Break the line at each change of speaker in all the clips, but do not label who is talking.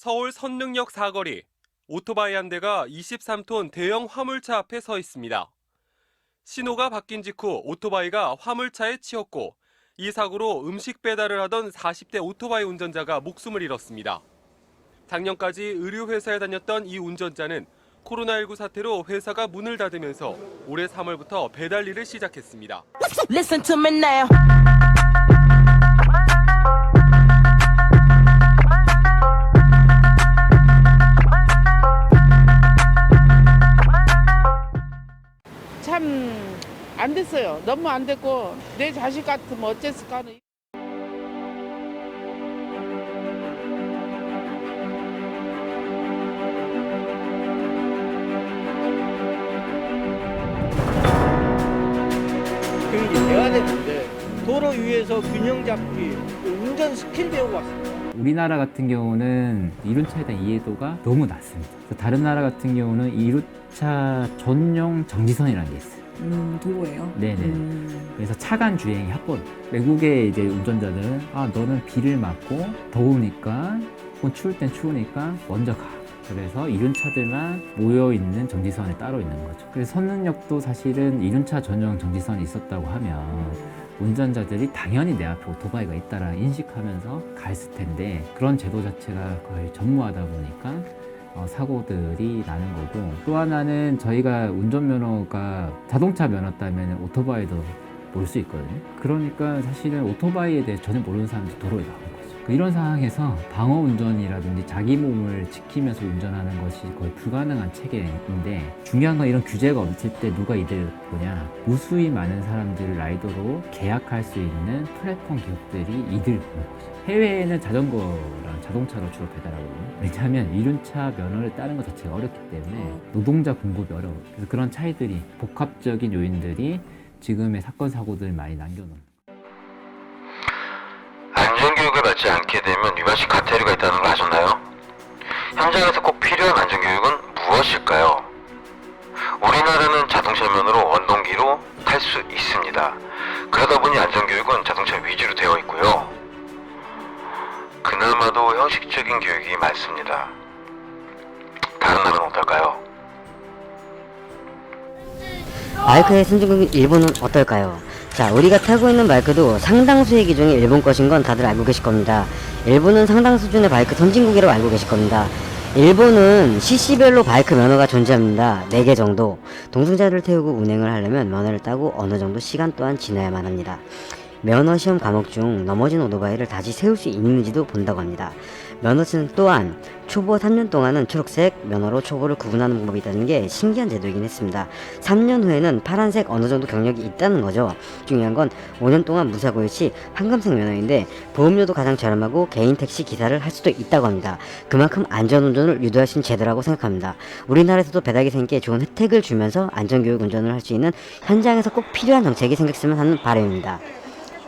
서울 선릉역 사거리, 오토바이 한 대가 23톤 대형 화물차 앞에 서 있습니다. 신호가 바뀐 직후 오토바이가 화물차에 치였고 이 사고로 음식 배달을 하던 40대 오토바이 운전자가 목숨을 잃었습니다. 작년까지 의류회사에 다녔던 이 운전자는 코로나19 사태로 회사가 문을 닫으면서 올해 3월부터 배달 일을 시작했습니다.
Listen to me now.
참 안 됐어요. 너무 안 됐고 내 자식 같으면 어쨌을까 하는.
교육이 돼야 되는데 도로 위에서 균형 잡기, 운전 스킬 배우고 왔습니다.
우리나라 같은 경우는 이륜차에 대한 이해도가 너무 낮습니다. 그래서 다른 나라 같은 경우는 이륜차 전용 정지선이라는 게 있어요.
도로예요?
네네. 그래서 차간 주행이 합법. 외국의 이제 운전자들은 너는 비를 맞고 더우니까 혹은 추울 땐 추우니까 먼저 가. 그래서 이륜차들만 모여있는 정지선이 따로 있는 거죠. 그래서 선릉역도 사실은 이륜차 전용 정지선이 있었다고 하면 운전자들이 당연히 내 앞에 오토바이가 있다라 인식하면서 갔을 텐데 그런 제도 자체가 거의 전무하다 보니까 사고들이 나는 거고, 또 하나는 저희가 운전면허가 자동차 면허 따면 오토바이도 몰 수 있거든요. 그러니까 사실은 오토바이에 대해 전혀 모르는 사람들이 도로에 나오는 거죠. 이런 상황에서 방어 운전이라든지 자기 몸을 지키면서 운전하는 것이 거의 불가능한 체계인데, 중요한 건 이런 규제가 없을 때 누가 이득을 보냐, 무수히 많은 사람들을 라이더로 계약할 수 있는 플랫폼 기업들이 이득을 보는 거죠. 해외에는 자전거랑 자동차로 주로 배달하거든요. 왜냐하면 이륜차 면허를 따는 것 자체가 어렵기 때문에 노동자 공급이 어려워요. 그래서 그런 차이들이, 복합적인 요인들이 지금의 사건 사고들을 많이 남겨놓은.
안전교육을 받지 않게 되면 위반시 과태료가 있다는 걸 아셨나요? 현장에서 꼭 필요한 안전교육은 무엇일까요? 우리나라는 자동차 면허로 원동기로 탈 수 있습니다. 그러다 보니 안전교육은 자동차 위주로 되어 있고요. 그나마도 형식적인 교육이 많습니다. 다른 나라는 어떨까요?
마이크의 선진국 일본은 어떨까요? 자, 우리가 타고 있는 바이크도 상당수의 기종이 일본 것인 건 다들 알고 계실 겁니다. 일본은 상당 수준의 바이크 선진국이라고 알고 계실 겁니다. 일본은 CC별로 바이크 면허가 존재합니다. 4개 정도. 동승자를 태우고 운행을 하려면 면허를 따고 어느 정도 시간 또한 지나야만 합니다. 면허 시험 과목 중 넘어진 오토바이를 다시 세울 수 있는지도 본다고 합니다. 면허증 또한 초보 3년 동안은 초록색 면허로 초보를 구분하는 방법이 있다는 게 신기한 제도이긴 했습니다. 3년 후에는 파란색 어느 정도 경력이 있다는 거죠. 중요한 건 5년 동안 무사고일 시 황금색 면허인데 보험료도 가장 저렴하고 개인 택시 기사를 할 수도 있다고 합니다. 그만큼 안전운전을 유도할 수 있는 제도라고 생각합니다. 우리나라에서도 배달기사님께 좋은 혜택을 주면서 안전교육 운전을 할 수 있는 현장에서 꼭 필요한 정책이 생겼으면 하는 바람입니다.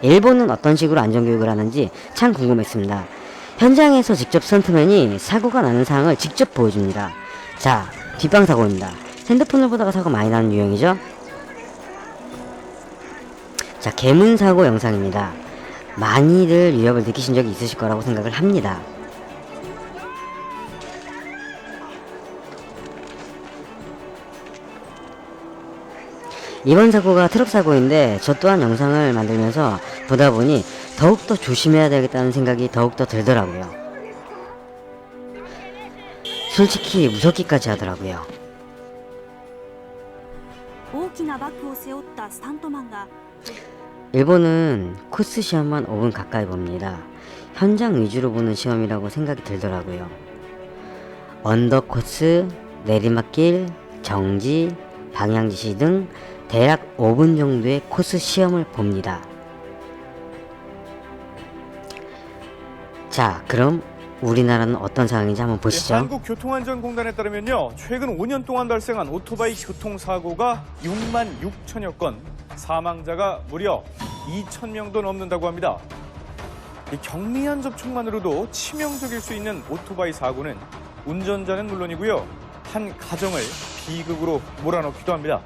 일본은 어떤 식으로 안전교육을 하는지 참 궁금했습니다. 현장에서 직접 스턴트맨이 사고가 나는 상황을 직접 보여줍니다. 자, 뒷방 사고입니다. 핸드폰을 보다가 사고가 많이 나는 유형이죠. 자, 개문 사고 영상입니다. 많이들 위협을 느끼신 적이 있으실 거라고 생각을 합니다. 이번 사고가 트럭 사고인데 저 또한 영상을 만들면서 보다 보니 더욱더 조심해야 되겠다는 생각이 더욱더 들더라고요. 솔직히 무섭기까지 하더라고요. 일본은 코스 시험만 5분 가까이 봅니다. 현장 위주로 보는 시험이라고 생각이 들더라고요. 언덕 코스, 내리막길, 정지, 방향지시 등 대략 5분 정도의 코스 시험을 봅니다. 자, 그럼 우리나라는 어떤 상황인지 한번 보시죠.
한국교통안전공단에 따르면요, 최근 5년 동안 발생한 오토바이 교통사고가 6만 6천여 건, 사망자가 무려 2,000명도 넘는다고 합니다. 이 경미한 접촉만으로도 치명적일 수 있는 오토바이 사고는 운전자는 물론이고요, 한 가정을 비극으로 몰아넣기도 합니다.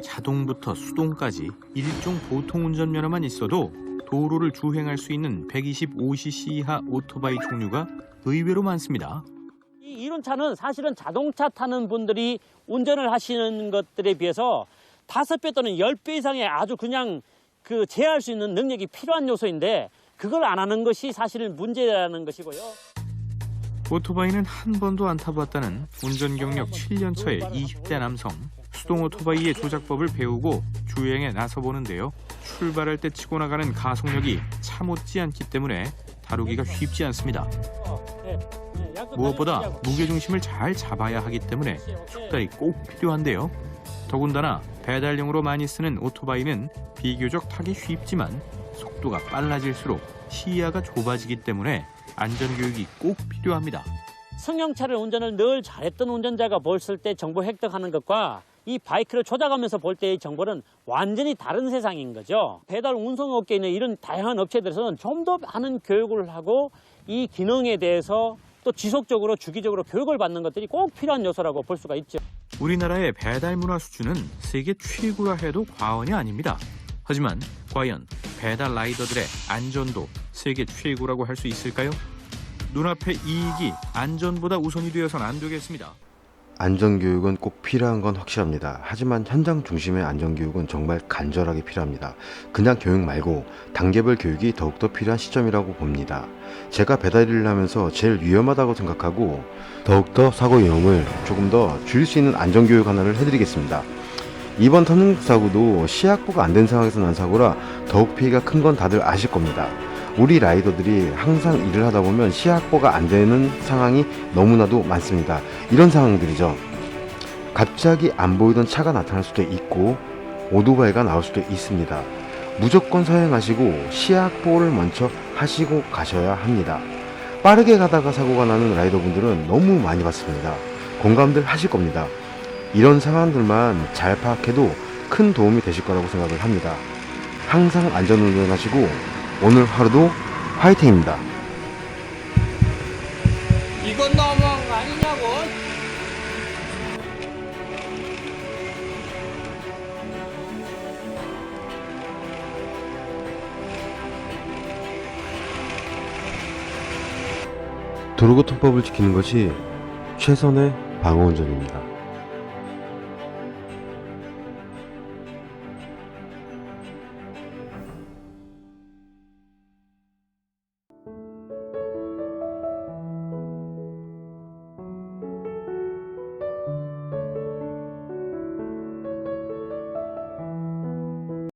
자동부터 수동까지 일종 보통 운전면허만 있어도
도로를 주행할 수 있는 125cc 이하 오토바이 종류가 의외로 많습니다.
이 이륜차는 사실은 자동차 타는 분들이 운전을 하시는 것들에 비해서 5배 또는 10배 이상의 아주 그냥 제어할 수 있는 능력이 필요한 요소인데 그걸 안 하는 것이 사실 문제라는 것이고요.
오토바이는 한 번도 안 타봤다는 운전 경력 7년 차의 20대 남성. 수동 오토바이의 조작법을 배우고 주행에 나서보는데요. 출발할 때 치고 나가는 가속력이 차 못지 않기 때문에 다루기가 쉽지 않습니다. 무엇보다 무게중심을 잘 잡아야 하기 때문에 숙달이 꼭 필요한데요. 더군다나 배달용으로 많이 쓰는 오토바이는 비교적 타기 쉽지만 속도가 빨라질수록 시야가 좁아지기 때문에 안전교육이 꼭 필요합니다.
승용차를 운전을 늘 잘했던 운전자가 봤을 때 정보 획득하는 것과 이 바이크를 조작하면서 볼 때의 정보는 완전히 다른 세상인 거죠. 배달 운송업계에 있는 이런 다양한 업체들에서는 좀 더 많은 교육을 하고 이 기능에 대해서 또 지속적으로 주기적으로 교육을 받는 것들이 꼭 필요한 요소라고 볼 수가 있죠.
우리나라의 배달 문화 수준은 세계 최고라 해도 과언이 아닙니다. 하지만 과연 배달 라이더들의 안전도 세계 최고라고 할 수 있을까요? 눈앞의 이익이 안전보다 우선이 되어서는 안 되겠습니다.
안전교육은 꼭 필요한 건 확실합니다. 하지만 현장 중심의 안전교육은 정말 간절하게 필요합니다. 그냥 교육 말고 단계별 교육이 더욱더 필요한 시점이라고 봅니다. 제가 배달 일을 하면서 제일 위험하다고 생각하고 더욱더 사고 위험을 조금 더 줄일 수 있는 안전교육 하나를 해드리겠습니다. 이번 터닝 사고도 시야 확보가 안 된 상황에서 난 사고라 더욱 피해가 큰 건 다들 아실 겁니다. 우리 라이더들이 항상 일을 하다 보면 시야 확보가 안 되는 상황이 너무나도 많습니다. 이런 상황들이죠. 갑자기 안 보이던 차가 나타날 수도 있고 오토바이가 나올 수도 있습니다. 무조건 서행하시고 시야 확보를 먼저 하시고 가셔야 합니다. 빠르게 가다가 사고가 나는 라이더분들은 너무 많이 봤습니다. 공감들 하실 겁니다. 이런 상황들만 잘 파악해도 큰 도움이 되실 거라고 생각을 합니다. 항상 안전운전하시고 오늘 하루도 화이팅입니다.
이건 너무한 거 아니냐고.
도로교통법을 지키는 것이 최선의 방어운전입니다.